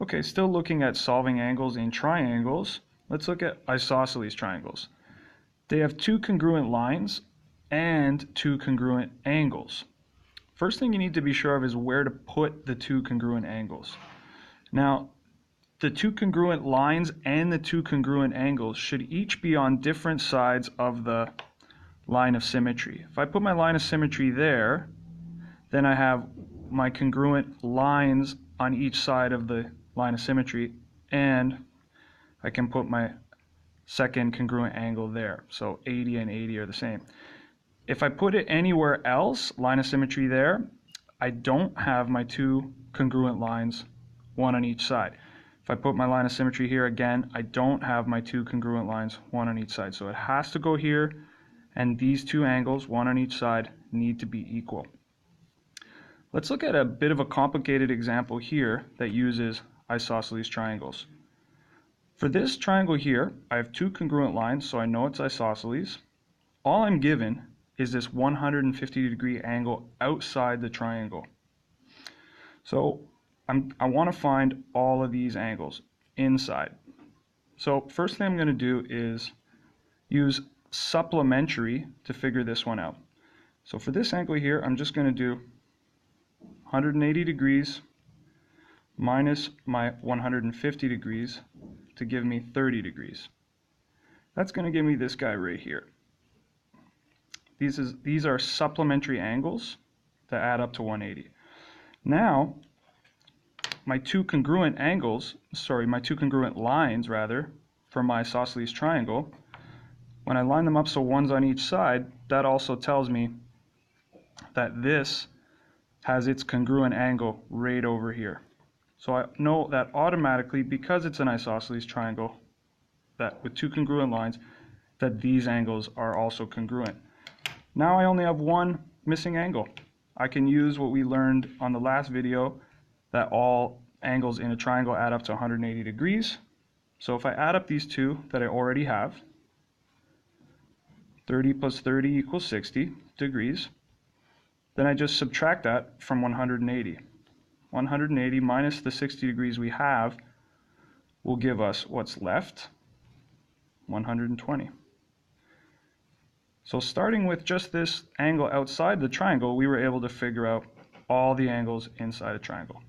Okay, still looking at solving angles in triangles. Let's look at isosceles triangles. They have two congruent lines and two congruent angles. First thing you need to be sure of is where to put the two congruent angles. Now, the two congruent lines and the two congruent angles should each be on different sides of the line of symmetry. If I put my line of symmetry there, then I have my congruent lines on each side of the line of symmetry, and I can put my second congruent angle there. So 80 and 80 are the same. If I put it anywhere else, line of symmetry there, I don't have my two congruent lines, one on each side. If I put my line of symmetry here again, I don't have my two congruent lines, one on each side. So it has to go here, and these two angles, one on each side, need to be equal. Let's look at a bit of a complicated example here that uses isosceles triangles. For this triangle here, I have two congruent lines, so I know it's isosceles. All I'm given is this 150-degree angle outside the triangle. So I want to find all of these angles inside. So first thing I'm going to do is use supplementary to figure this one out. So for this angle here, I'm just going to do 180 degrees minus my 150 degrees to give me 30 degrees. That's going to give me this guy right here. These are supplementary angles that add up to 180. Now, my two congruent lines rather, for my isosceles triangle, when I line them up so one's on each side, that also tells me that this has its congruent angle right over here. So I know that automatically, because it's an isosceles triangle, that with two congruent lines, that these angles are also congruent. Now I only have one missing angle. I can use what we learned on the last video, that all angles in a triangle add up to 180 degrees. So if I add up these two that I already have, 30 plus 30 equals 60 degrees. Then I just subtract that from 180. 180 minus the 60 degrees we have will give us what's left, 120. So starting with just this angle outside the triangle, we were able to figure out all the angles inside a triangle.